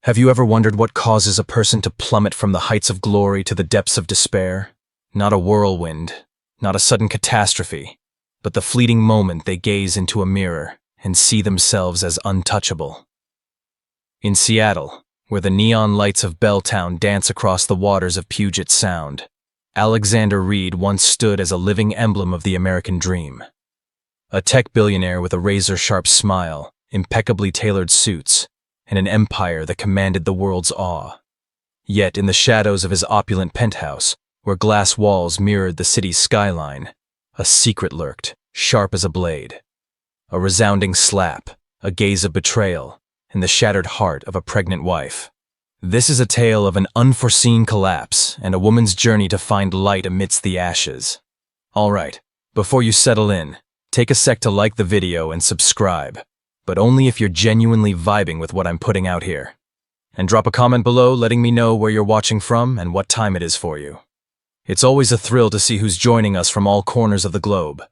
Have you ever wondered what causes a person to plummet from the heights of glory to the depths of despair? Not a whirlwind, not a sudden catastrophe, but the fleeting moment they gaze into a mirror and see themselves as untouchable. In Seattle, where the neon lights of Belltown dance across the waters of Puget Sound, Alexander Reed once stood as a living emblem of the American dream. A tech billionaire with a razor-sharp smile, impeccably tailored suits, and an empire that commanded the world's awe. Yet in the shadows of his opulent penthouse, where glass walls mirrored the city's skyline, a secret lurked, sharp as a blade. A resounding slap, a gaze of betrayal, and the shattered heart of a pregnant wife. This is a tale of an unforeseen collapse and a woman's journey to find light amidst the ashes. All right, before you settle in, take a sec to like the video and subscribe, but only if you're genuinely vibing with what I'm putting out here. And drop a comment below letting me know where you're watching from and what time it is for you. It's always a thrill to see who's joining us from all corners of the globe.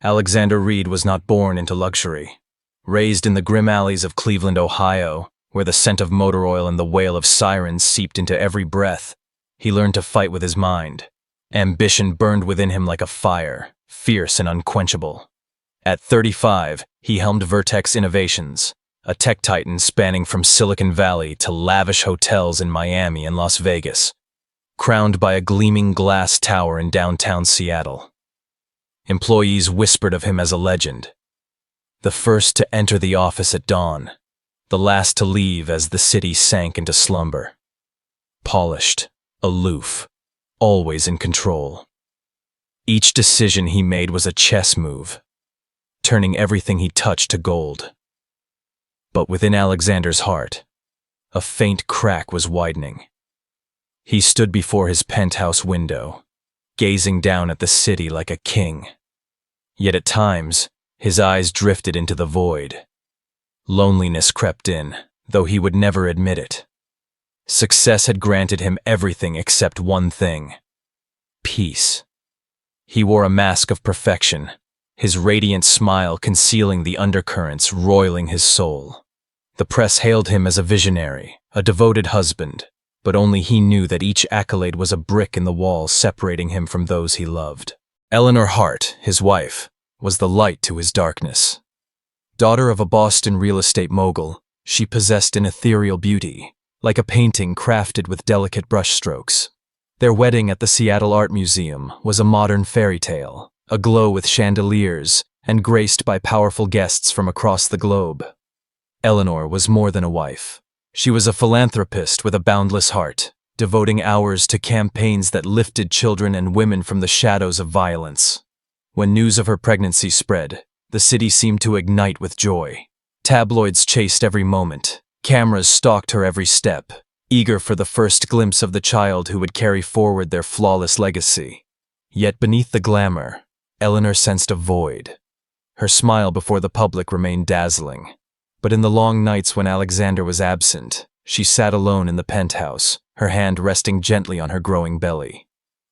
Alexander Reed was not born into luxury. Raised in the grim alleys of Cleveland, Ohio, where the scent of motor oil and the wail of sirens seeped into every breath, he learned to fight with his mind. Ambition burned within him like a fire, fierce and unquenchable. At 35, he helmed Vertex Innovations, a tech titan spanning from Silicon Valley to lavish hotels in Miami and Las Vegas, crowned by a gleaming glass tower in downtown Seattle. Employees whispered of him as a legend. The first to enter the office at dawn, the last to leave as the city sank into slumber. Polished, aloof, always in control. Each decision he made was a chess move, turning everything he touched to gold. But within Alexander's heart, a faint crack was widening. He stood before his penthouse window, gazing down at the city like a king. Yet at times, his eyes drifted into the void. Loneliness crept in, though he would never admit it. Success had granted him everything except one thing: peace. He wore a mask of perfection, his radiant smile concealing the undercurrents roiling his soul. The press hailed him as a visionary, a devoted husband, but only he knew that each accolade was a brick in the wall separating him from those he loved. Eleanor Hart, his wife, was the light to his darkness. Daughter of a Boston real estate mogul, she possessed an ethereal beauty, like a painting crafted with delicate brushstrokes. Their wedding at the Seattle Art Museum was a modern fairy tale, aglow with chandeliers and graced by powerful guests from across the globe. Eleanor was more than a wife. She was a philanthropist with a boundless heart, devoting hours to campaigns that lifted children and women from the shadows of violence. When news of her pregnancy spread, the city seemed to ignite with joy. Tabloids chased every moment. Cameras stalked her every step, eager for the first glimpse of the child who would carry forward their flawless legacy. Yet beneath the glamour, Eleanor sensed a void. Her smile before the public remained dazzling. But in the long nights when Alexander was absent, she sat alone in the penthouse, her hand resting gently on her growing belly.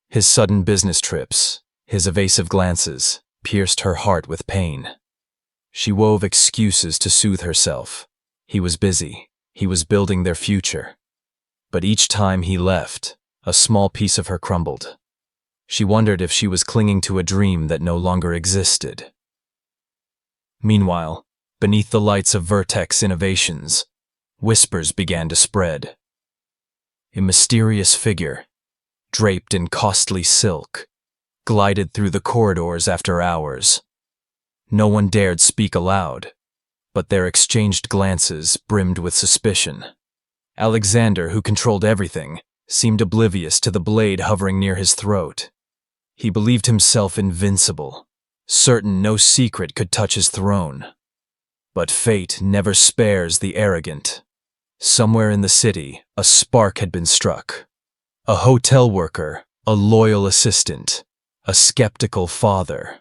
His sudden business trips, his evasive glances, pierced her heart with pain. She wove excuses to soothe herself. He was busy. He was building their future. But each time he left, a small piece of her crumbled. She wondered if she was clinging to a dream that no longer existed. Meanwhile, beneath the lights of Vertex Innovations, whispers began to spread. A mysterious figure, draped in costly silk, glided through the corridors after hours. No one dared speak aloud, but their exchanged glances brimmed with suspicion. Alexander, who controlled everything, seemed oblivious to the blade hovering near his throat. He believed himself invincible, certain no secret could touch his throne. But fate never spares the arrogant. Somewhere in the city, a spark had been struck. A hotel worker, a loyal assistant, a skeptical father.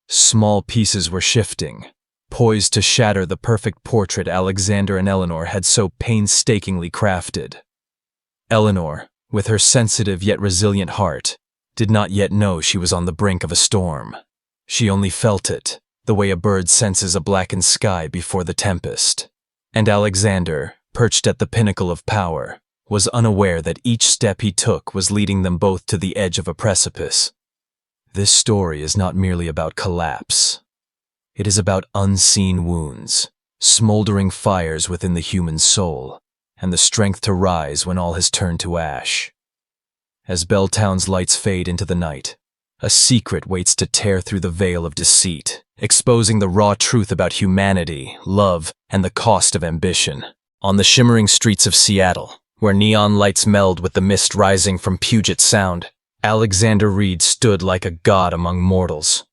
Small pieces were shifting, poised to shatter the perfect portrait Alexander and Eleanor had so painstakingly crafted. Eleanor, with her sensitive yet resilient heart, did not yet know she was on the brink of a storm. She only felt it, the way a bird senses a blackened sky before the tempest. And Alexander, perched at the pinnacle of power, was unaware that each step he took was leading them both to the edge of a precipice. This story is not merely about collapse. It is about unseen wounds, smoldering fires within the human soul, and the strength to rise when all has turned to ash. As Belltown's lights fade into the night, a secret waits to tear through the veil of deceit, exposing the raw truth about humanity, love, and the cost of ambition. On the shimmering streets of Seattle, where neon lights meld with the mist rising from Puget Sound, Alexander Reed stood like a god among mortals.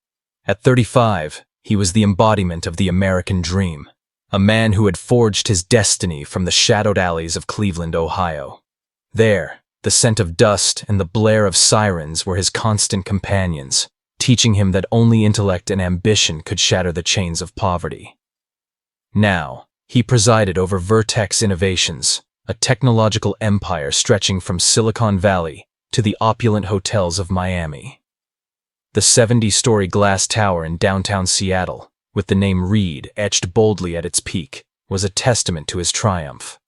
At 35, he was the embodiment of the American dream, a man who had forged his destiny from the shadowed alleys of Cleveland, Ohio. There, the scent of dust and the blare of sirens were his constant companions, teaching him that only intellect and ambition could shatter the chains of poverty. Now, he presided over Vertex Innovations, a technological empire stretching from Silicon Valley to the opulent hotels of Miami. The 70-story glass tower in downtown Seattle, with the name Reed etched boldly at its peak, was a testament to his triumph.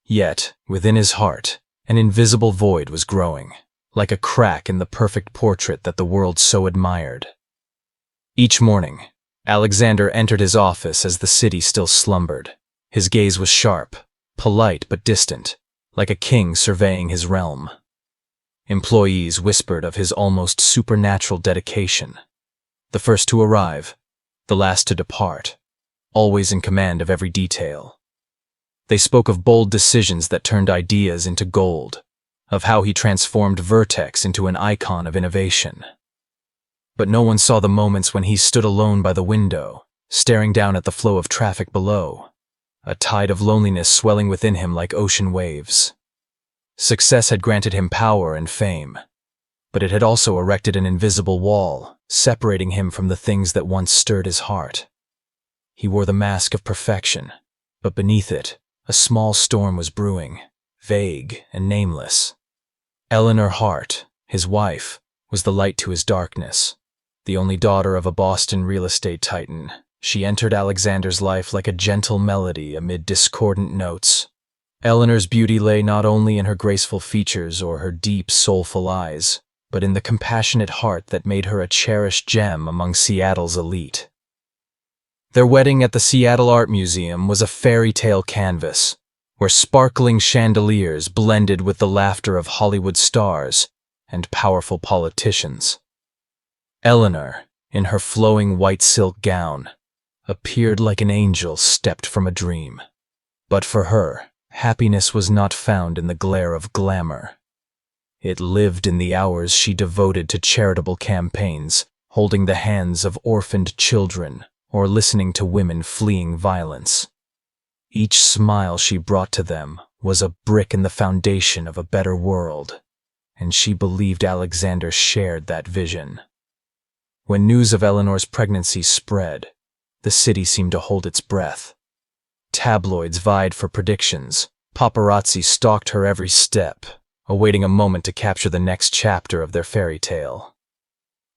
Yet, within his heart, an invisible void was growing, like a crack in the perfect portrait that the world so admired. Each morning, Alexander entered his office as the city still slumbered. His gaze was sharp, polite but distant, like a king surveying his realm. Employees whispered of his almost supernatural dedication. The first to arrive, the last to depart, always in command of every detail. They spoke of bold decisions that turned ideas into gold, of how he transformed Vertex into an icon of innovation. But no one saw the moments when he stood alone by the window, staring down at the flow of traffic below, a tide of loneliness swelling within him like ocean waves. Success had granted him power and fame, but it had also erected an invisible wall, separating him from the things that once stirred his heart. He wore the mask of perfection, but beneath it, a small storm was brewing, vague and nameless. Eleanor Hart, his wife, was the light to his darkness. The only daughter of a Boston real estate titan, she entered Alexander's life like a gentle melody amid discordant notes. Eleanor's beauty lay not only in her graceful features or her deep, soulful eyes, but in the compassionate heart that made her a cherished gem among Seattle's elite. Their wedding at the Seattle Art Museum was a fairy tale canvas, where sparkling chandeliers blended with the laughter of Hollywood stars and powerful politicians. Eleanor, in her flowing white silk gown, appeared like an angel stepped from a dream. But for her, happiness was not found in the glare of glamour. It lived in the hours she devoted to charitable campaigns, holding the hands of orphaned children or listening to women fleeing violence. Each smile she brought to them was a brick in the foundation of a better world, and she believed Alexander shared that vision. When news of Eleanor's pregnancy spread, the city seemed to hold its breath. Tabloids vied for predictions, paparazzi stalked her every step, awaiting a moment to capture the next chapter of their fairy tale.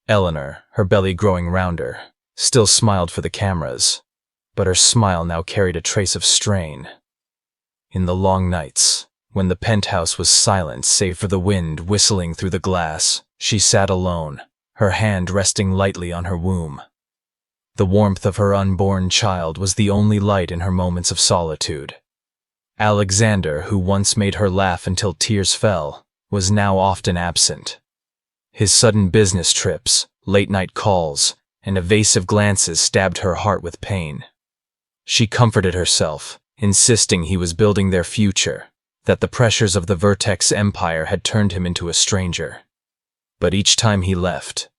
Eleanor, her belly growing rounder, still smiled for the cameras, but her smile now carried a trace of strain. In the long nights, when the penthouse was silent save for the wind whistling through the glass, she sat alone, her hand resting lightly on her womb. The warmth of her unborn child was the only light in her moments of solitude. Alexander, who once made her laugh until tears fell, was now often absent. His sudden business trips, late-night calls, and evasive glances stabbed her heart with pain. She comforted herself, insisting he was building their future, that the pressures of the Vertex empire had turned him into a stranger. But each time he left,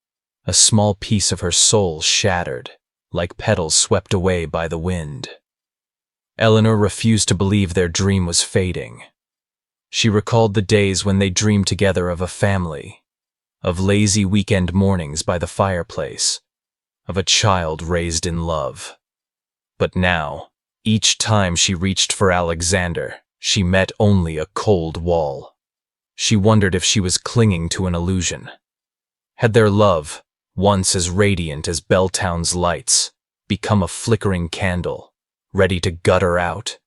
a small piece of her soul shattered, like petals swept away by the wind. Eleanor refused to believe their dream was fading. She recalled the days when they dreamed together of a family, of lazy weekend mornings by the fireplace, of a child raised in love. But now, each time she reached for Alexander, she met only a cold wall. She wondered if she was clinging to an illusion. Had their love, once as radiant as Belltown's lights, become a flickering candle, ready to gut her out?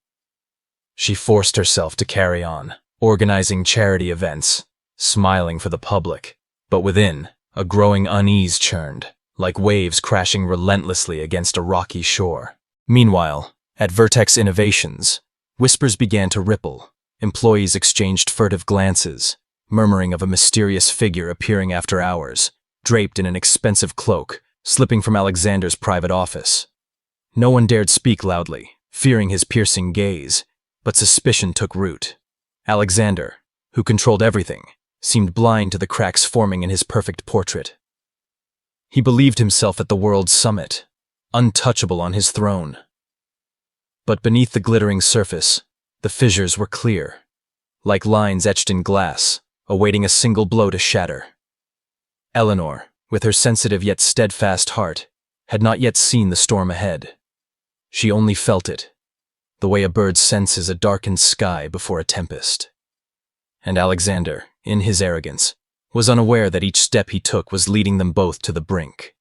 She forced herself to carry on, organizing charity events, smiling for the public, but within, a growing unease churned, like waves crashing relentlessly against a rocky shore. Meanwhile, at Vertex Innovations, whispers began to ripple. Employees exchanged furtive glances, murmuring of a mysterious figure appearing after hours, draped in an expensive cloak, slipping from Alexander's private office. No one dared speak loudly, fearing his piercing gaze, but suspicion took root. Alexander, who controlled everything, seemed blind to the cracks forming in his perfect portrait. He believed himself at the world's summit, untouchable on his throne. But beneath the glittering surface, the fissures were clear, like lines etched in glass, awaiting a single blow to shatter. Eleanor, with her sensitive yet steadfast heart, had not yet seen the storm ahead. She only felt it, the way a bird senses a darkened sky before a tempest. And Alexander, in his arrogance, was unaware that each step he took was leading them both to the brink.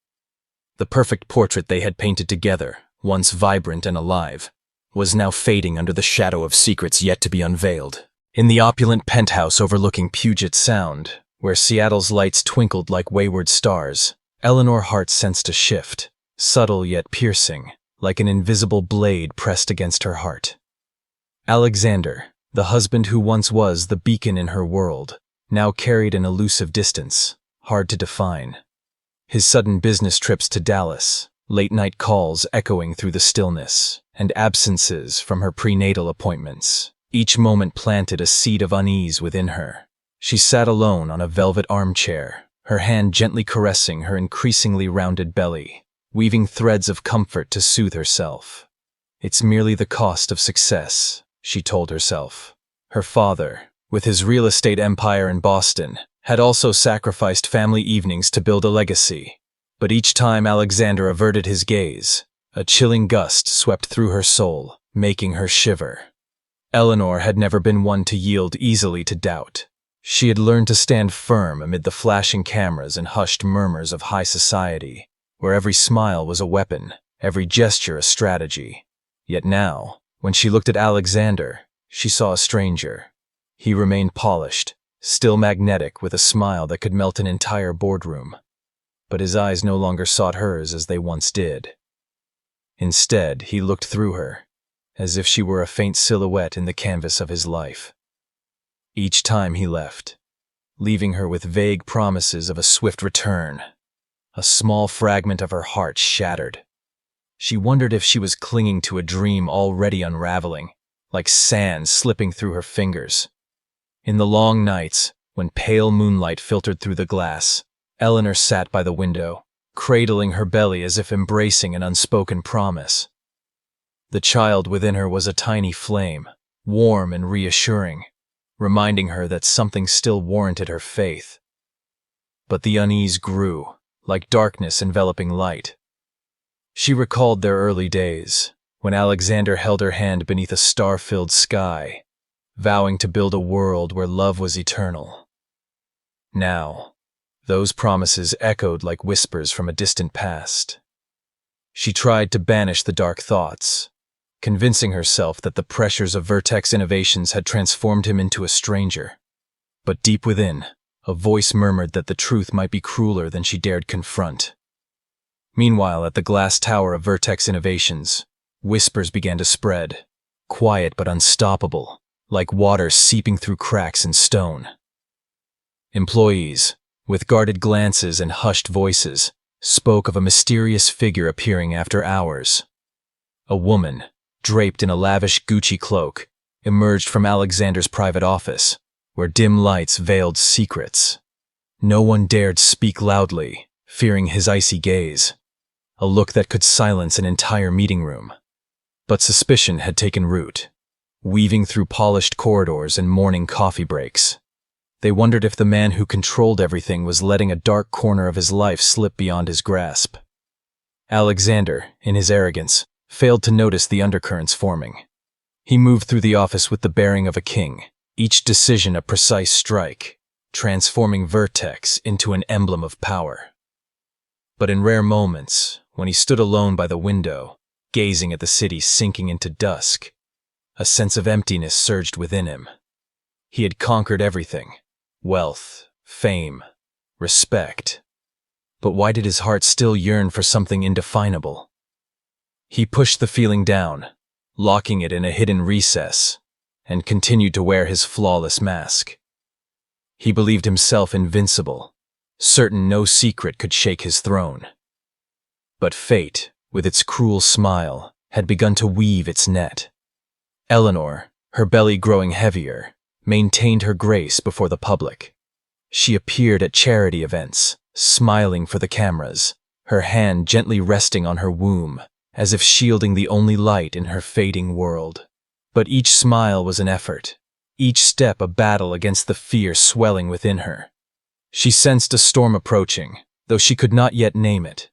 The perfect portrait they had painted together, once vibrant and alive, was now fading under the shadow of secrets yet to be unveiled. In the opulent penthouse overlooking Puget Sound, where Seattle's lights twinkled like wayward stars, Eleanor's heart sensed a shift, subtle yet piercing, like an invisible blade pressed against her heart. Alexander, the husband who once was the beacon in her world, now carried an elusive distance, hard to define. His sudden business trips to Dallas, late-night calls echoing through the stillness, and absences from her prenatal appointments. Each moment planted a seed of unease within her. She sat alone on a velvet armchair, her hand gently caressing her increasingly rounded belly, weaving threads of comfort to soothe herself. It's merely the cost of success, she told herself. Her father, with his real estate empire in Boston, had also sacrificed family evenings to build a legacy. But each time Alexander averted his gaze, a chilling gust swept through her soul, making her shiver. Eleanor had never been one to yield easily to doubt. She had learned to stand firm amid the flashing cameras and hushed murmurs of high society, where every smile was a weapon, every gesture a strategy. Yet now, when she looked at Alexander, she saw a stranger. He remained polished, still magnetic with a smile that could melt an entire boardroom. But his eyes no longer sought hers as they once did. Instead, he looked through her, as if she were a faint silhouette in the canvas of his life. Each time he left, leaving her with vague promises of a swift return, a small fragment of her heart shattered. She wondered if she was clinging to a dream already unraveling, like sand slipping through her fingers. In the long nights, when pale moonlight filtered through the glass, Eleanor sat by the window, cradling her belly as if embracing an unspoken promise. The child within her was a tiny flame, warm and reassuring, reminding her that something still warranted her faith. But the unease grew, like darkness enveloping light. She recalled their early days, when Alexander held her hand beneath a star-filled sky, vowing to build a world where love was eternal. Now, those promises echoed like whispers from a distant past. She tried to banish the dark thoughts, convincing herself that the pressures of Vertex Innovations had transformed him into a stranger. But deep within, a voice murmured that the truth might be crueler than she dared confront. Meanwhile, at the glass tower of Vertex Innovations, whispers began to spread, quiet but unstoppable, like water seeping through cracks in stone. Employees, with guarded glances and hushed voices, spoke of a mysterious figure appearing after hours. A woman, draped in a lavish Gucci cloak, emerged from Alexander's private office, where dim lights veiled secrets. No one dared speak loudly, fearing his icy gaze, a look that could silence an entire meeting room. But suspicion had taken root, weaving through polished corridors and morning coffee breaks. They wondered if the man who controlled everything was letting a dark corner of his life slip beyond his grasp. Alexander, in his arrogance, failed to notice the undercurrents forming. He moved through the office with the bearing of a king, each decision a precise strike, transforming Vertex into an emblem of power. But in rare moments, when he stood alone by the window, gazing at the city sinking into dusk, A sense of emptiness surged within him. He had conquered everything: wealth, fame, respect. But why did his heart still yearn for something indefinable? He pushed the feeling down, locking it in a hidden recess, and continued to wear his flawless mask. He believed himself invincible, certain no secret could shake his throne. But fate, with its cruel smile, had begun to weave its net. Eleanor, her belly growing heavier, maintained her grace before the public. She appeared at charity events, smiling for the cameras, her hand gently resting on her womb, as if shielding the only light in her fading world. But each smile was an effort, each step a battle against the fear swelling within her. She sensed a storm approaching, though she could not yet name it.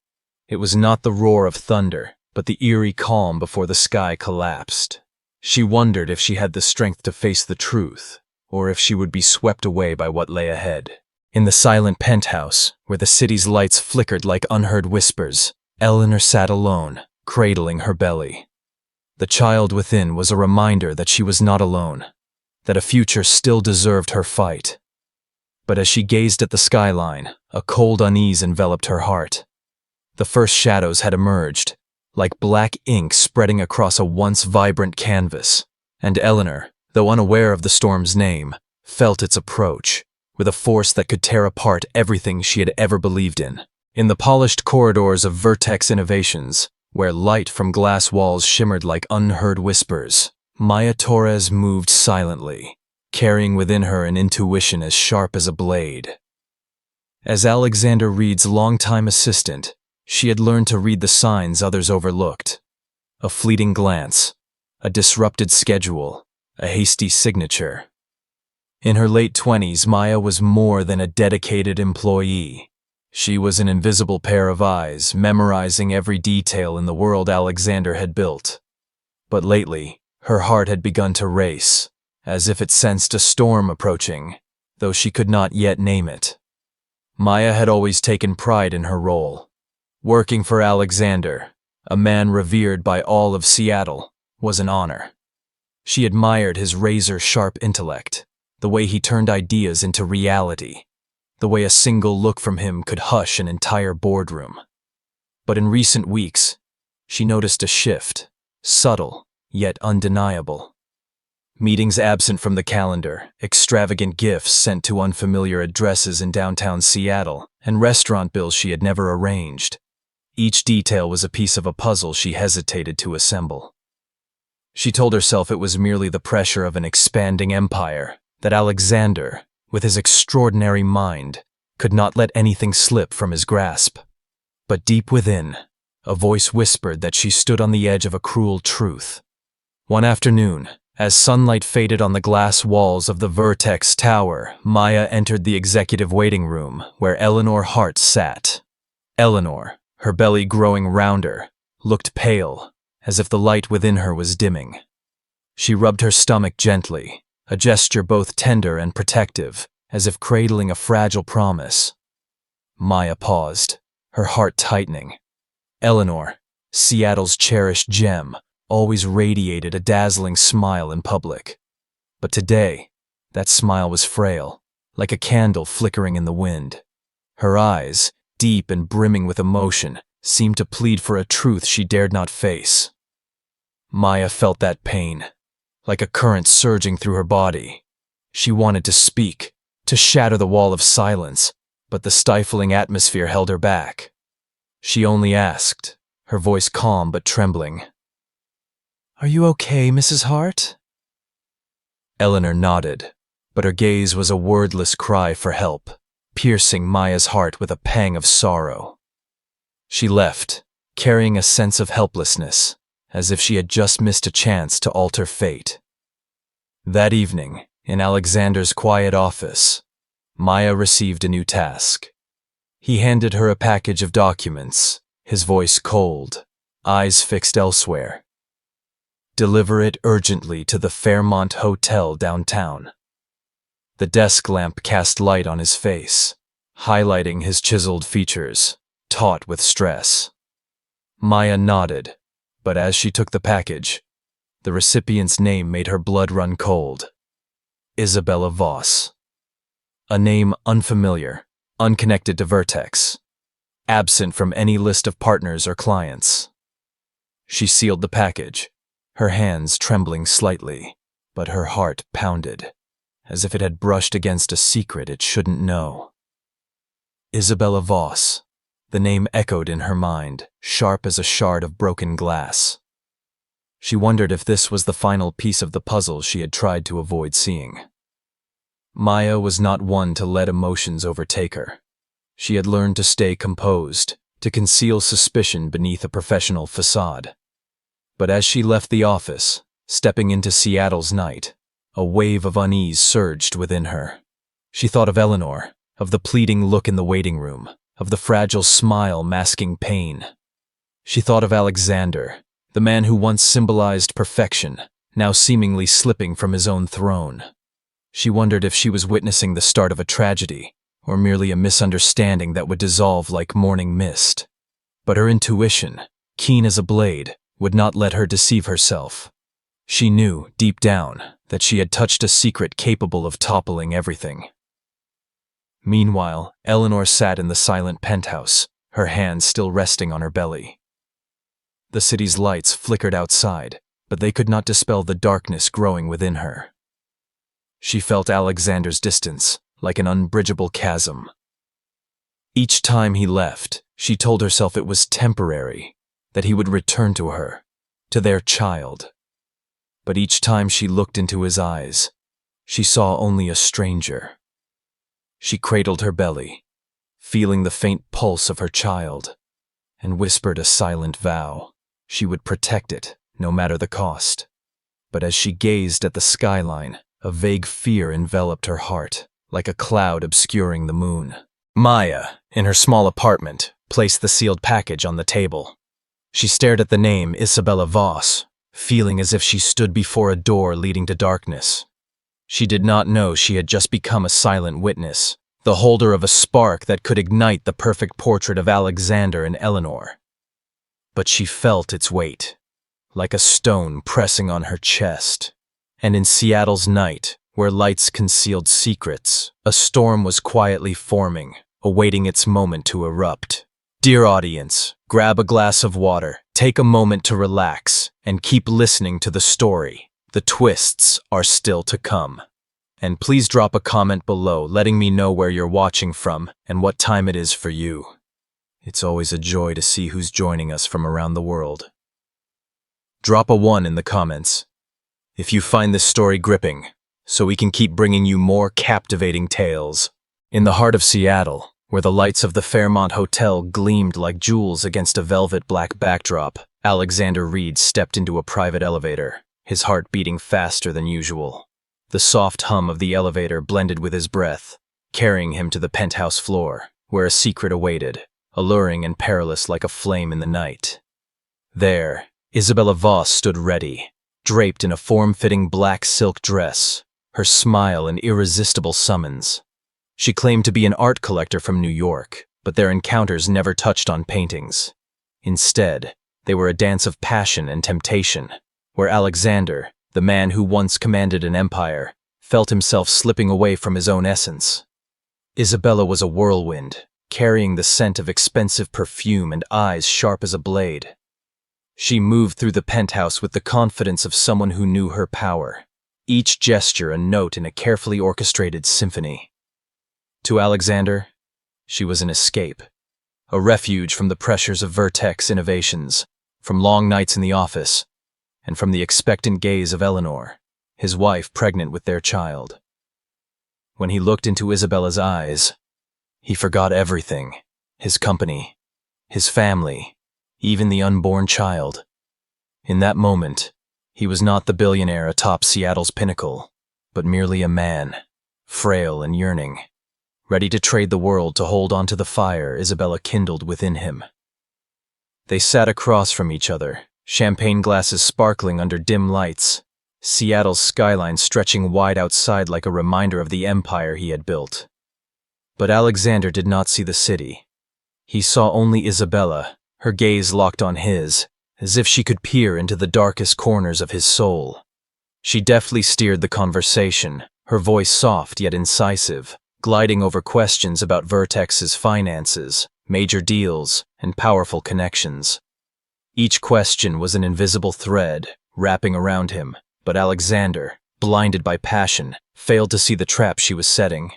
It was not the roar of thunder, but the eerie calm before the sky collapsed. She wondered if she had the strength to face the truth, or if she would be swept away by what lay ahead. In the silent penthouse, where the city's lights flickered like unheard whispers, Eleanor sat alone, cradling her belly. The child within was a reminder that she was not alone, that a future still deserved her fight. But as she gazed at the skyline, a cold unease enveloped her heart. The first shadows had emerged, like black ink spreading across a once vibrant canvas, and Eleanor, though unaware of the storm's name, felt its approach, with a force that could tear apart everything she had ever believed in. In the polished corridors of Vertex Innovations, where light from glass walls shimmered like unheard whispers, Maya Torres moved silently, carrying within her an intuition as sharp as a blade. As Alexander Reed's longtime assistant, she had learned to read the signs others overlooked. A fleeting glance, a disrupted schedule, a hasty signature. In her late 20s, Maya was more than a dedicated employee. She was an invisible pair of eyes, memorizing every detail in the world Alexander had built. But lately, her heart had begun to race, as if it sensed a storm approaching, though she could not yet name it. Maya had always taken pride in her role. Working for Alexander, a man revered by all of Seattle, was an honor. She admired his razor-sharp intellect, the way he turned ideas into reality, the way a single look from him could hush an entire boardroom. But in recent weeks, she noticed a shift, subtle yet undeniable. Meetings absent from the calendar, extravagant gifts sent to unfamiliar addresses in downtown Seattle, and restaurant bills she had never arranged. Each detail was a piece of a puzzle she hesitated to assemble. She told herself it was merely the pressure of an expanding empire, that Alexander, with his extraordinary mind, could not let anything slip from his grasp. But deep within, a voice whispered that she stood on the edge of a cruel truth. One afternoon, as sunlight faded on the glass walls of the Vertex Tower, Maya entered the executive waiting room where Eleanor Hart sat. Eleanor, her belly growing rounder, looked pale, as if the light within her was dimming. She rubbed her stomach gently, a gesture both tender and protective, as if cradling a fragile promise. Maya paused, her heart tightening. Eleanor, Seattle's cherished gem, always radiated a dazzling smile in public. But today, that smile was frail, like a candle flickering in the wind. Her eyes, deep and brimming with emotion, seemed to plead for a truth she dared not face. Maya felt that pain, like a current surging through her body. She wanted to speak, to shatter the wall of silence, but the stifling atmosphere held her back. She only asked, her voice calm but trembling, "Are you okay, Mrs. Hart?" Eleanor nodded, but her gaze was a wordless cry for help, piercing Maya's heart with a pang of sorrow. She left, carrying a sense of helplessness, as if she had just missed a chance to alter fate. That evening, in Alexander's quiet office, Maya received a new task. He handed her a package of documents, his voice cold, eyes fixed elsewhere. "Deliver it urgently to the Fairmont Hotel downtown." The desk lamp cast light on his face, highlighting his chiseled features, taut with stress. Maya nodded, but as she took the package, The recipient's name made her blood run cold. Isabella Voss. A name unfamiliar, unconnected to Vertex, absent from any list of partners or clients. She sealed the package, her hands trembling slightly, but her heart pounded, as if it had brushed against a secret it shouldn't know. Isabella Voss. The name echoed in her mind, sharp as a shard of broken glass. She wondered if this was the final piece of the puzzle she had tried to avoid seeing. Maya was not one to let emotions overtake her. She had learned to stay composed, to conceal suspicion beneath a professional facade. But as she left the office, stepping into Seattle's night, a wave of unease surged within her. She thought of Eleanor, of the pleading look in the waiting room, of the fragile smile masking pain. She thought of Alexander, the man who once symbolized perfection, now seemingly slipping from his own throne. She wondered if she was witnessing the start of a tragedy, or merely a misunderstanding that would dissolve like morning mist. But her intuition, keen as a blade, would not let her deceive herself. She knew, deep down, that she had touched a secret capable of toppling everything. Meanwhile, Eleanor sat in the silent penthouse, her hands still resting on her belly. The city's lights flickered outside, but they could not dispel the darkness growing within her. She felt Alexander's distance, like an unbridgeable chasm. Each time he left, she told herself it was temporary, that he would return to her, to their child. But each time she looked into his eyes, she saw only a stranger. She cradled her belly, feeling the faint pulse of her child, and whispered a silent vow. She would protect it, no matter the cost. But as she gazed at the skyline, a vague fear enveloped her heart, like a cloud obscuring the moon. Maya, in her small apartment, placed the sealed package on the table. She stared at the name Isabella Voss, feeling as if she stood before a door leading to darkness. She did not know she had just become a silent witness, the holder of a spark that could ignite the perfect portrait of Alexander and Eleanor. But she felt its weight, like a stone pressing on her chest. And in Seattle's night, where lights concealed secrets, a storm was quietly forming, awaiting its moment to erupt. Dear audience, grab a glass of water, take a moment to relax, and keep listening to the story. The twists are still to come. And please drop a comment below letting me know where you're watching from and what time it is for you. It's always a joy to see who's joining us from around the world. Drop a 1 in the comments if you find this story gripping, so we can keep bringing you more captivating tales. In the heart of Seattle, where the lights of the Fairmont Hotel gleamed like jewels against a velvet black backdrop, Alexander Reed stepped into a private elevator, his heart beating faster than usual. The soft hum of the elevator blended with his breath, carrying him to the penthouse floor, where a secret awaited, alluring and perilous like a flame in the night. There, Isabella Voss stood ready, draped in a form-fitting black silk dress, her smile an irresistible summons. She claimed to be an art collector from New York, but their encounters never touched on paintings. Instead, they were a dance of passion and temptation, where Alexander, the man who once commanded an empire, felt himself slipping away from his own essence. Isabella was a whirlwind, carrying the scent of expensive perfume and eyes sharp as a blade. She moved through the penthouse with the confidence of someone who knew her power, each gesture a note in a carefully orchestrated symphony. To Alexander, she was an escape, a refuge from the pressures of Vertex innovations, from long nights in the office, and from the expectant gaze of Eleanor, his wife pregnant with their child. When he looked into Isabella's eyes, he forgot everything, his company, his family, even the unborn child. In that moment, he was not the billionaire atop Seattle's pinnacle, but merely a man, frail and yearning, ready to trade the world to hold on to the fire Isabella kindled within him. They sat across from each other, champagne glasses sparkling under dim lights, Seattle's skyline stretching wide outside like a reminder of the empire he had built. But Alexander did not see the city. He saw only Isabella, her gaze locked on his, as if she could peer into the darkest corners of his soul. She deftly steered the conversation, her voice soft yet incisive, gliding over questions about Vertex's finances, major deals, and powerful connections. Each question was an invisible thread, wrapping around him, but Alexander, blinded by passion, failed to see the trap she was setting.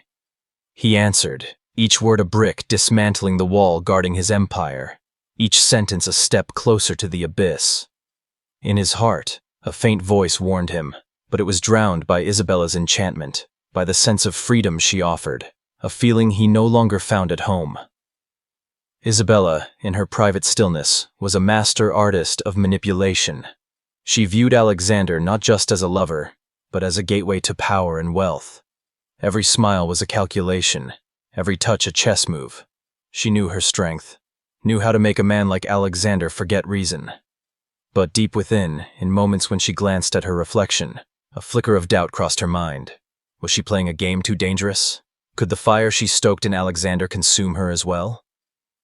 He answered, each word a brick dismantling the wall guarding his empire, each sentence a step closer to the abyss. In his heart, a faint voice warned him, but it was drowned by Isabella's enchantment, by the sense of freedom she offered, a feeling he no longer found at home. Isabella, in her private stillness, was a master artist of manipulation. She viewed Alexander not just as a lover, but as a gateway to power and wealth. Every smile was a calculation, every touch a chess move. She knew her strength, knew how to make a man like Alexander forget reason. But deep within, in moments when she glanced at her reflection, a flicker of doubt crossed her mind. Was she playing a game too dangerous? Could the fire she stoked in Alexander consume her as well?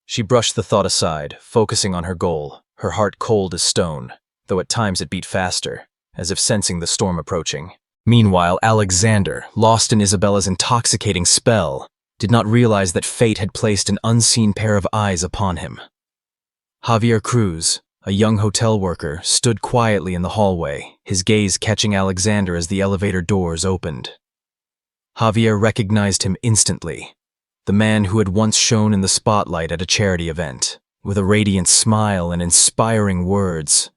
She brushed the thought aside, focusing on her goal, her heart cold as stone, though at times it beat faster, as if sensing the storm approaching. Meanwhile, Alexander, lost in Isabella's intoxicating spell, did not realize that fate had placed an unseen pair of eyes upon him. Javier Cruz, a young hotel worker, stood quietly in the hallway, his gaze catching Alexander as the elevator doors opened. Javier recognized him instantly, the man who had once shone in the spotlight at a charity event, with a radiant smile and inspiring words.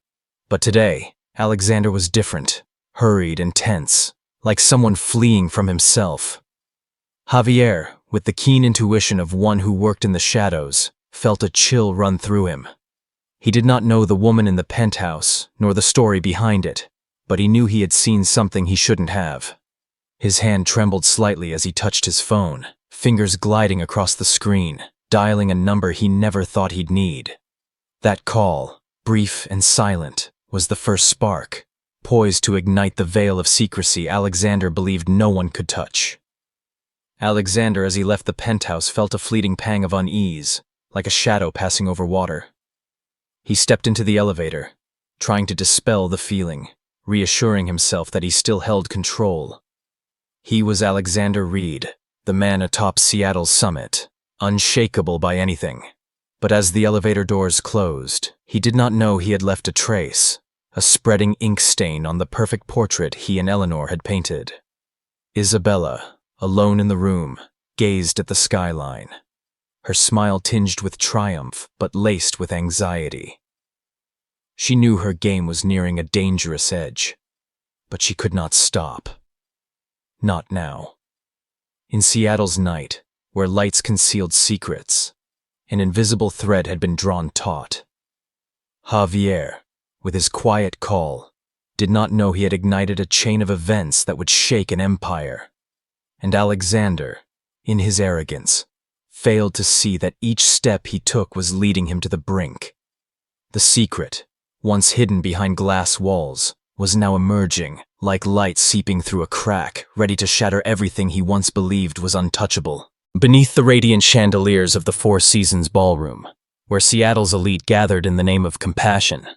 But today, Alexander was different, hurried and tense, like someone fleeing from himself. Javier, with the keen intuition of one who worked in the shadows, felt a chill run through him. He did not know the woman in the penthouse, nor the story behind it, but he knew he had seen something he shouldn't have. His hand trembled slightly as he touched his phone, fingers gliding across the screen, dialing a number he never thought he'd need. That call, brief and silent, was the first spark, poised to ignite the veil of secrecy Alexander believed no one could touch. Alexander, as he left the penthouse, felt a fleeting pang of unease, like a shadow passing over water. He stepped into the elevator, trying to dispel the feeling, reassuring himself that he still held control. He was Alexander Reed, the man atop Seattle's summit, unshakable by anything. But as the elevator doors closed, he did not know he had left a trace, a spreading ink stain on the perfect portrait he and Eleanor had painted. Isabella, alone in the room, gazed at the skyline, her smile tinged with triumph but laced with anxiety. She knew her game was nearing a dangerous edge, but she could not stop. Not now. In Seattle's night, where lights concealed secrets, an invisible thread had been drawn taut. Javier, with his quiet call, did not know he had ignited a chain of events that would shake an empire. And Alexander, in his arrogance, failed to see that each step he took was leading him to the brink. The secret, once hidden behind glass walls, was now emerging, like light seeping through a crack, ready to shatter everything he once believed was untouchable. Beneath the radiant chandeliers of the Four Seasons ballroom, where Seattle's elite gathered in the name of compassion,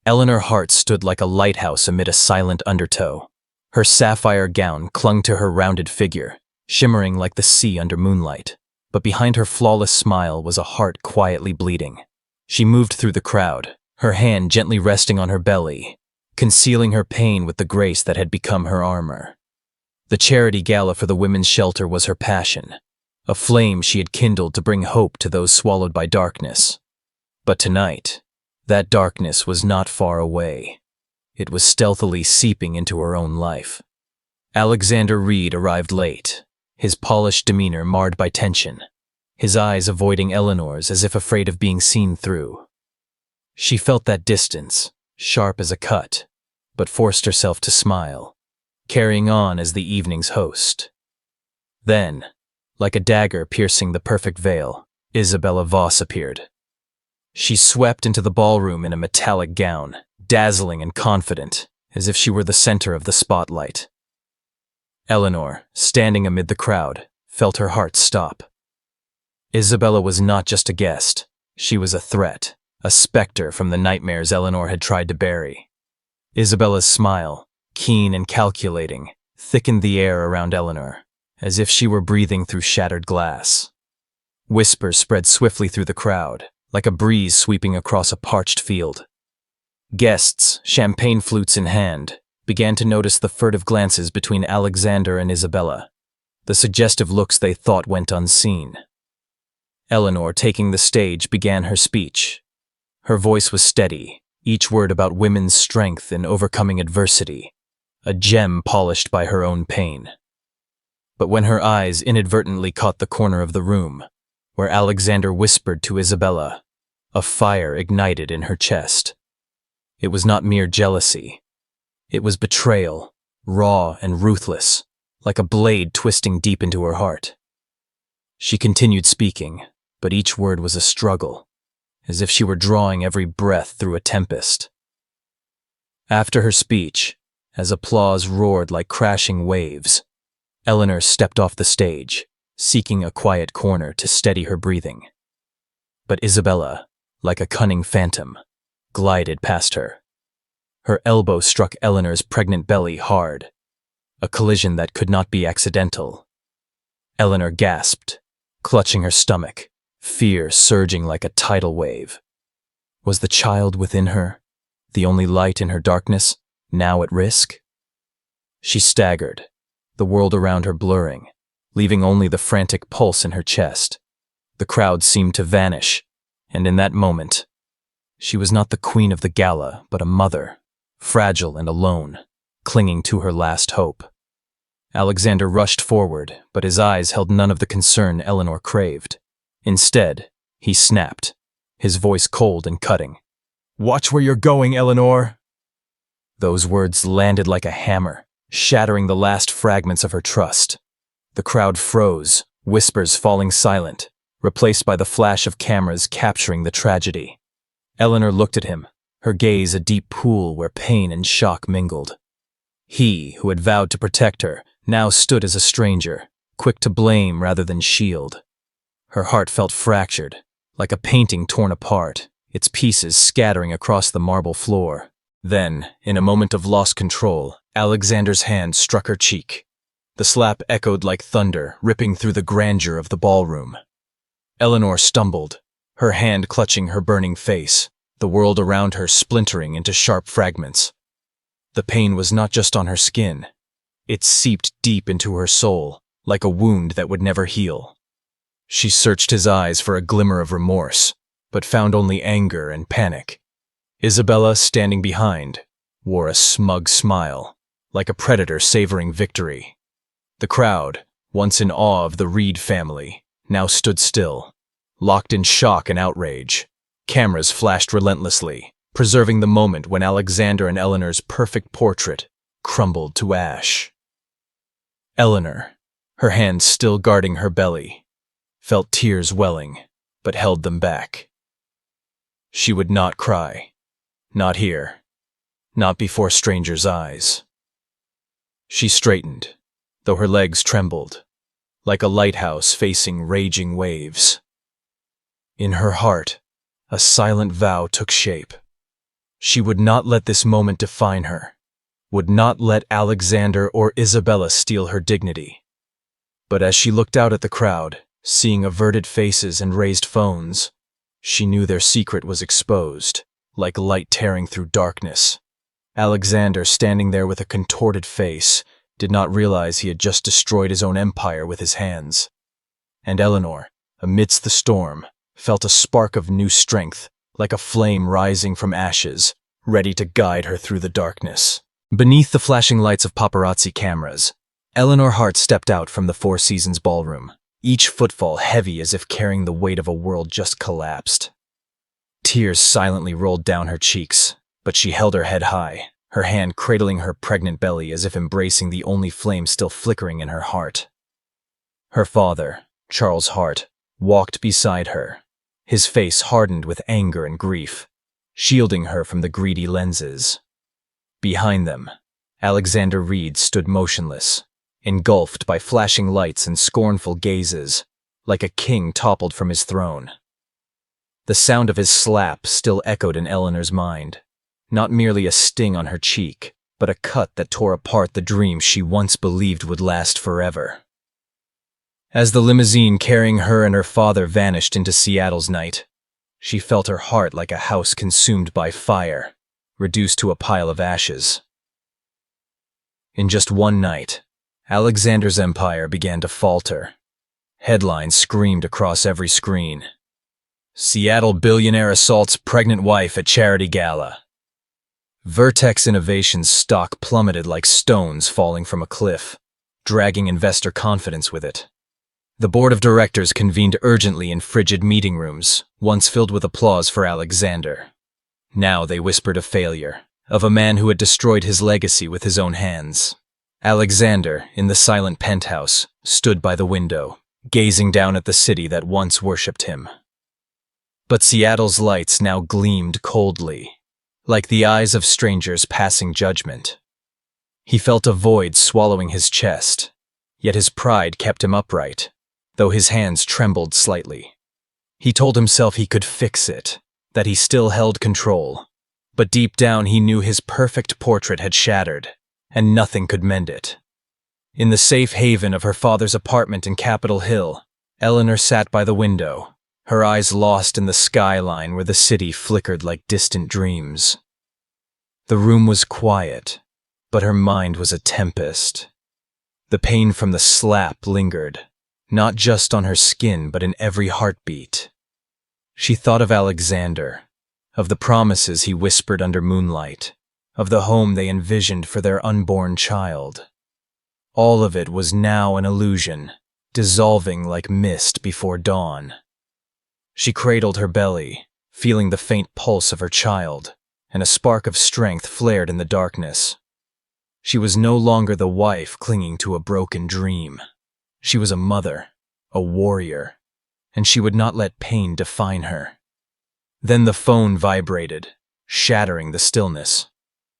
Eleanor Hart stood like a lighthouse amid a silent undertow. Her sapphire gown clung to her rounded figure, shimmering like the sea under moonlight. But behind her flawless smile was a heart quietly bleeding. She moved through the crowd, her hand gently resting on her belly, concealing her pain with the grace that had become her armor. The charity gala for the women's shelter was her passion, a flame she had kindled to bring hope to those swallowed by darkness. But tonight, that darkness was not far away. It was stealthily seeping into her own life. Alexander Reed arrived late, his polished demeanor marred by tension, his eyes avoiding Eleanor's as if afraid of being seen through. She felt that distance, sharp as a cut, but forced herself to smile, carrying on as the evening's host. Then, like a dagger piercing the perfect veil, Isabella Voss appeared. She swept into the ballroom in a metallic gown, dazzling and confident, as if she were the center of the spotlight. Eleanor, standing amid the crowd, felt her heart stop. Isabella was not just a guest, she was a threat, a specter from the nightmares Eleanor had tried to bury. Isabella's smile, keen and calculating, thickened the air around Eleanor, as if she were breathing through shattered glass. Whispers spread swiftly through the crowd, like a breeze sweeping across a parched field. Guests, champagne flutes in hand, began to notice the furtive glances between Alexander and Isabella, the suggestive looks they thought went unseen. Eleanor, taking the stage, began her speech. Her voice was steady, each word about women's strength in overcoming adversity, a gem polished by her own pain. But when her eyes inadvertently caught the corner of the room, where Alexander whispered to Isabella, a fire ignited in her chest. It was not mere jealousy. It was betrayal, raw and ruthless, like a blade twisting deep into her heart. She continued speaking, but each word was a struggle, as if she were drawing every breath through a tempest. After her speech, as applause roared like crashing waves, Eleanor stepped off the stage, seeking a quiet corner to steady her breathing. But Isabella, like a cunning phantom, glided past her. Her elbow struck Eleanor's pregnant belly hard, a collision that could not be accidental. Eleanor gasped, clutching her stomach, fear surging like a tidal wave. Was the child within her, the only light in her darkness, now at risk? She staggered, the world around her blurring, leaving only the frantic pulse in her chest. The crowd seemed to vanish, and in that moment, she was not the queen of the gala, but a mother, fragile and alone, clinging to her last hope. Alexander rushed forward, but his eyes held none of the concern Eleanor craved. Instead, he snapped, his voice cold and cutting. "Watch where you're going, Eleanor!" Those words landed like a hammer, shattering the last fragments of her trust. The crowd froze, whispers falling silent, replaced by the flash of cameras capturing the tragedy. Eleanor looked at him, her gaze a deep pool where pain and shock mingled. He, who had vowed to protect her, now stood as a stranger, quick to blame rather than shield. Her heart felt fractured, like a painting torn apart, its pieces scattering across the marble floor. Then, in a moment of lost control, Alexander's hand struck her cheek. The slap echoed like thunder, ripping through the grandeur of the ballroom. Eleanor stumbled, her hand clutching her burning face, the world around her splintering into sharp fragments. The pain was not just on her skin. It seeped deep into her soul, like a wound that would never heal. She searched his eyes for a glimmer of remorse, but found only anger and panic. Isabella, standing behind, wore a smug smile, like a predator savoring victory. The crowd, once in awe of the Reed family, now stood still, locked in shock and outrage. Cameras flashed relentlessly, preserving the moment when Alexander and Eleanor's perfect portrait crumbled to ash. Eleanor, her hands still guarding her belly, felt tears welling, but held them back. She would not cry. Not here. Not before strangers' eyes. She straightened, though her legs trembled, like a lighthouse facing raging waves. In her heart, a silent vow took shape. She would not let this moment define her, would not let Alexander or Isabella steal her dignity. But as she looked out at the crowd, seeing averted faces and raised phones, she knew their secret was exposed, like light tearing through darkness. Alexander, standing there with a contorted face, did not realize he had just destroyed his own empire with his hands. And Eleanor, amidst the storm, felt a spark of new strength, like a flame rising from ashes, ready to guide her through the darkness. Beneath the flashing lights of paparazzi cameras, Eleanor Hart stepped out from the Four Seasons ballroom, each footfall heavy as if carrying the weight of a world just collapsed. Tears silently rolled down her cheeks, but she held her head high, her hand cradling her pregnant belly as if embracing the only flame still flickering in her heart. Her father, Charles Hart, walked beside her, his face hardened with anger and grief, shielding her from the greedy lenses. Behind them, Alexander Reed stood motionless, engulfed by flashing lights and scornful gazes, like a king toppled from his throne. The sound of his slap still echoed in Eleanor's mind. Not merely a sting on her cheek, but a cut that tore apart the dream she once believed would last forever. As the limousine carrying her and her father vanished into Seattle's night, she felt her heart like a house consumed by fire, reduced to a pile of ashes. In just one night, Alexander's empire began to falter. Headlines screamed across every screen. Seattle billionaire assaults pregnant wife at charity gala. Vertex Innovations' stock plummeted like stones falling from a cliff, dragging investor confidence with it. The board of directors convened urgently in frigid meeting rooms, once filled with applause for Alexander. Now they whispered of failure, of a man who had destroyed his legacy with his own hands. Alexander, in the silent penthouse, stood by the window, gazing down at the city that once worshipped him. But Seattle's lights now gleamed coldly, like the eyes of strangers passing judgment. He felt a void swallowing his chest, yet his pride kept him upright, though his hands trembled slightly. He told himself he could fix it, that he still held control, but deep down he knew his perfect portrait had shattered, and nothing could mend it. In the safe haven of her father's apartment in Capitol Hill, Eleanor sat by the window, her eyes lost in the skyline where the city flickered like distant dreams. The room was quiet, but her mind was a tempest. The pain from the slap lingered, not just on her skin but in every heartbeat. She thought of Alexander, of the promises he whispered under moonlight, of the home they envisioned for their unborn child. All of it was now an illusion, dissolving like mist before dawn. She cradled her belly, feeling the faint pulse of her child, and a spark of strength flared in the darkness. She was no longer the wife clinging to a broken dream. She was a mother, a warrior, and she would not let pain define her. Then the phone vibrated, shattering the stillness.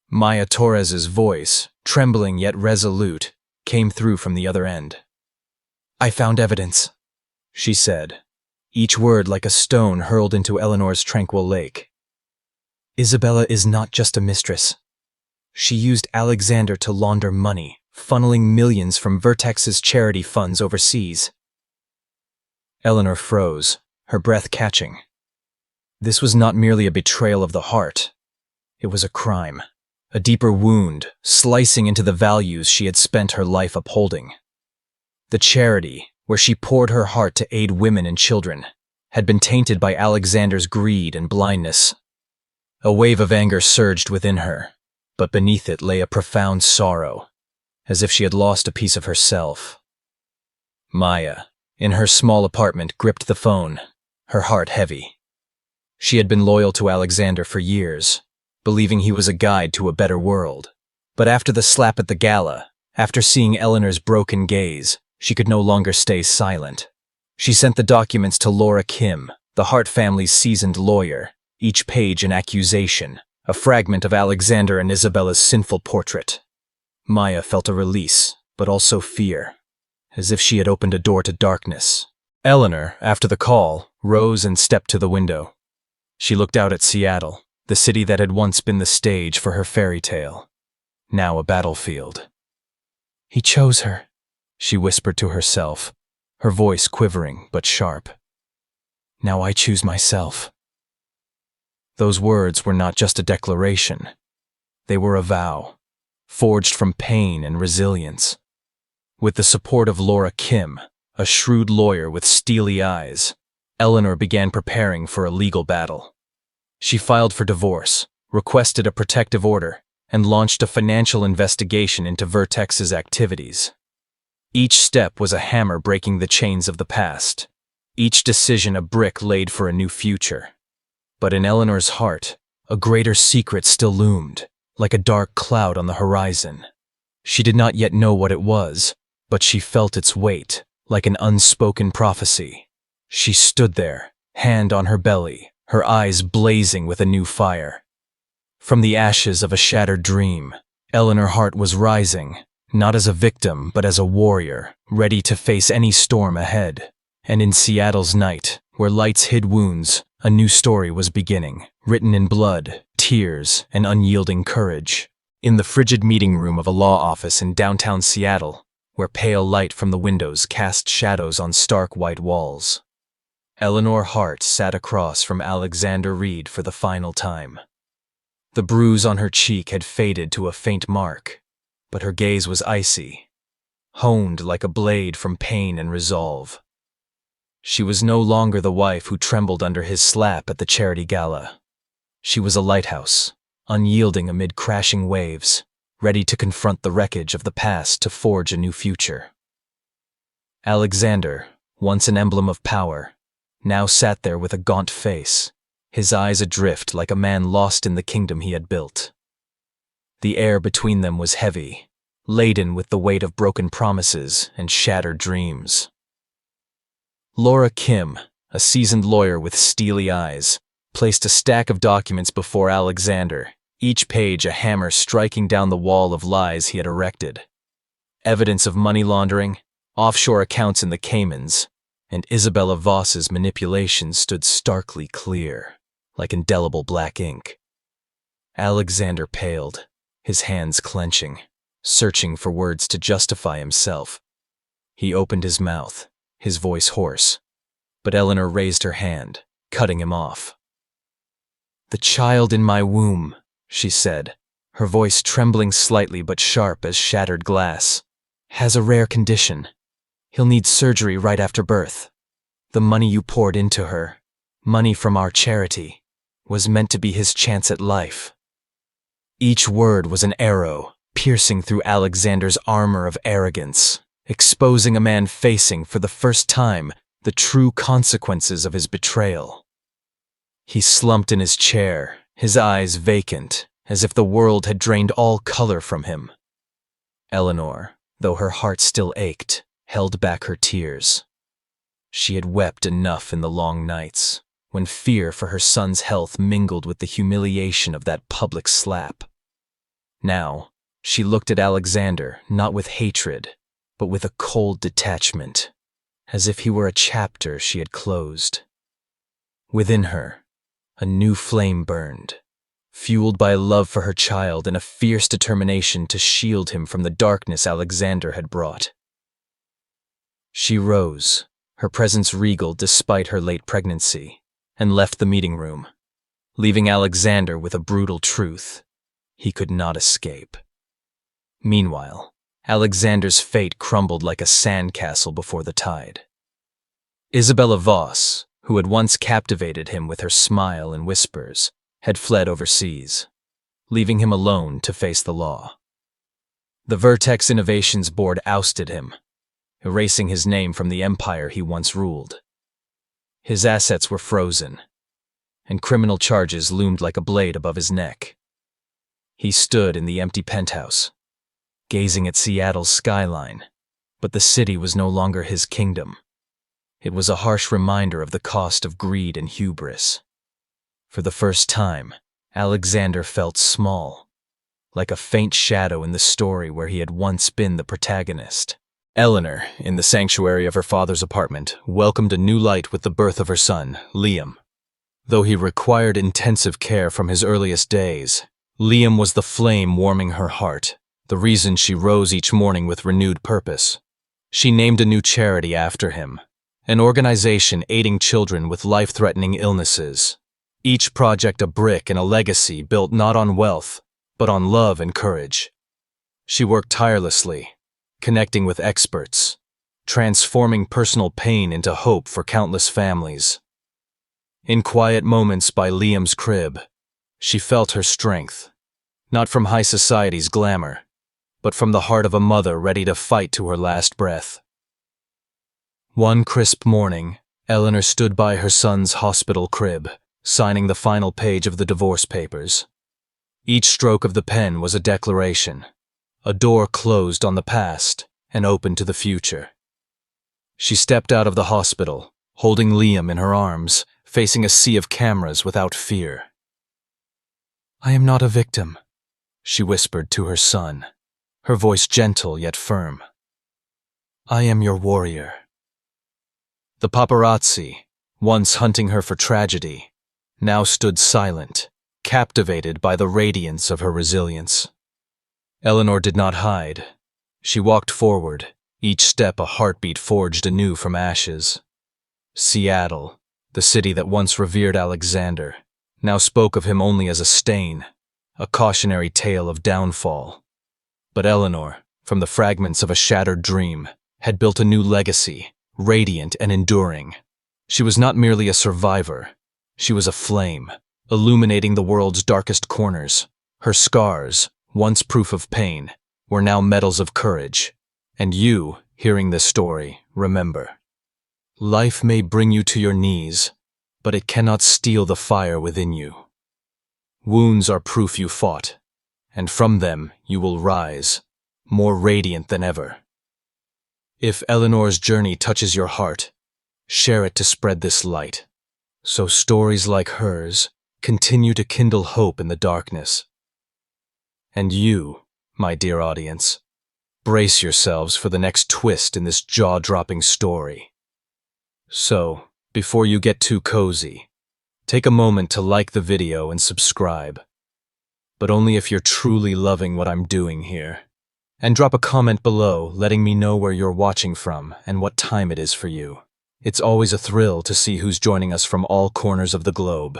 Maya Torres's voice, trembling yet resolute, came through from the other end. "I found evidence," she said, each word like a stone hurled into Eleanor's tranquil lake. "Isabella is not just a mistress. She used Alexander to launder money, funneling millions from Vertex's charity funds overseas." Eleanor froze, her breath catching. This was not merely a betrayal of the heart. It was a crime, a deeper wound, slicing into the values she had spent her life upholding. The charity, where she poured her heart to aid women and children, had been tainted by Alexander's greed and blindness. A wave of anger surged within her, but beneath it lay a profound sorrow, as if she had lost a piece of herself. Maya, in her small apartment, gripped the phone, her heart heavy. She had been loyal to Alexander for years, believing he was a guide to a better world. But after the slap at the gala, after seeing Eleanor's broken gaze, she could no longer stay silent. She sent the documents to Laura Kim, the Hart family's seasoned lawyer, each page an accusation, a fragment of Alexander and Isabella's sinful portrait. Maya felt a release, but also fear, as if she had opened a door to darkness. Eleanor, after the call, rose and stepped to the window. She looked out at Seattle, the city that had once been the stage for her fairy tale, now a battlefield. "He chose her," she whispered to herself, her voice quivering but sharp. "Now I choose myself." Those words were not just a declaration. They were a vow, forged from pain and resilience. With the support of Laura Kim, a shrewd lawyer with steely eyes, Eleanor began preparing for a legal battle. She filed for divorce, requested a protective order, and launched a financial investigation into Vertex's activities. Each step was a hammer breaking the chains of the past, each decision a brick laid for a new future. But in Eleanor's heart, a greater secret still loomed, like a dark cloud on the horizon. She did not yet know what it was, but she felt its weight, like an unspoken prophecy. She stood there, hand on her belly, her eyes blazing with a new fire. From the ashes of a shattered dream, Eleanor Hart was rising, not as a victim, but as a warrior, ready to face any storm ahead. And in Seattle's night, where lights hid wounds, A new story was beginning, written in blood, tears, and unyielding courage. In the frigid meeting room of a law office in downtown Seattle, where pale light from the windows cast shadows on stark white walls, Eleanor Hart sat across from Alexander Reed for the final time. The bruise on her cheek had faded to a faint mark, but her gaze was icy, honed like a blade from pain and resolve. She was no longer the wife who trembled under his slap at the charity gala. She was a lighthouse, unyielding amid crashing waves, ready to confront the wreckage of the past to forge a new future. Alexander, once an emblem of power, now sat there with a gaunt face, his eyes adrift like a man lost in the kingdom he had built. The air between them was heavy, laden with the weight of broken promises and shattered dreams. Laura Kim, a seasoned lawyer with steely eyes, placed a stack of documents before Alexander, each page a hammer striking down the wall of lies he had erected. Evidence of money laundering, offshore accounts in the Caymans, and Isabella Voss's manipulation stood starkly clear, like indelible black ink. Alexander paled, his hands clenching, searching for words to justify himself. He opened his mouth, his voice hoarse, but Eleanor raised her hand, cutting him off. "The child in my womb," she said, her voice trembling slightly but sharp as shattered glass, "has a rare condition. He'll need surgery right after birth. The money you poured into her, money from our charity, was meant to be his chance at life." Each word was an arrow, piercing through Alexander's armor of arrogance, exposing a man facing, for the first time, the true consequences of his betrayal. He slumped in his chair, his eyes vacant, as if the world had drained all color from him. Eleanor, though her heart still ached, held back her tears. She had wept enough in the long nights, when fear for her son's health mingled with the humiliation of that public slap. Now, she looked at Alexander not with hatred, but with a cold detachment, as if he were a chapter she had closed. Within her, a new flame burned, fueled by love for her child and a fierce determination to shield him from the darkness Alexander had brought. She rose, her presence regal despite her late pregnancy, and left the meeting room, leaving Alexander with a brutal truth he could not escape. Meanwhile, Alexander's fate crumbled like a sandcastle before the tide. Isabella Voss, who had once captivated him with her smile and whispers, had fled overseas, leaving him alone to face the law. The Vertex Innovations Board ousted him, erasing his name from the empire he once ruled. His assets were frozen, and criminal charges loomed like a blade above his neck. He stood in the empty penthouse, gazing at Seattle's skyline, but the city was no longer his kingdom. It was a harsh reminder of the cost of greed and hubris. For the first time, Alexander felt small, like a faint shadow in the story where he had once been the protagonist. Eleanor, in the sanctuary of her father's apartment, welcomed a new light with the birth of her son, Liam. Though he required intensive care from his earliest days, Liam was the flame warming her heart, the reason she rose each morning with renewed purpose. She named a new charity after him, an organization aiding children with life-threatening illnesses. Each project a brick in a legacy built not on wealth, but on love and courage. She worked tirelessly, connecting with experts, transforming personal pain into hope for countless families. In quiet moments by Liam's crib, she felt her strength, not from high society's glamour, but from the heart of a mother ready to fight to her last breath. One crisp morning, Eleanor stood by her son's hospital crib, signing the final page of the divorce papers. Each stroke of the pen was a declaration, a door closed on the past and open to the future. She stepped out of the hospital, holding Liam in her arms, facing a sea of cameras without fear. "I am not a victim," she whispered to her son, her voice gentle yet firm. "I am your warrior." The paparazzi, once hunting her for tragedy, now stood silent, captivated by the radiance of her resilience. Eleanor did not hide. She walked forward, each step a heartbeat forged anew from ashes. Seattle, the city that once revered Alexander, now spoke of him only as a stain, a cautionary tale of downfall. But Eleanor, from the fragments of a shattered dream, had built a new legacy, radiant and enduring. She was not merely a survivor. She was a flame, illuminating the world's darkest corners. Her scars, once proof of pain, were now medals of courage. And you, hearing this story, remember. Life may bring you to your knees, but it cannot steal the fire within you. Wounds are proof you fought, and from them you will rise, more radiant than ever. If Eleanor's journey touches your heart, share it to spread this light, so stories like hers continue to kindle hope in the darkness. And you, my dear audience, brace yourselves for the next twist in this jaw-dropping story. So, before you get too cozy, take a moment to like the video and subscribe. But only if you're truly loving what I'm doing here. And drop a comment below letting me know where you're watching from and what time it is for you. It's always a thrill to see who's joining us from all corners of the globe.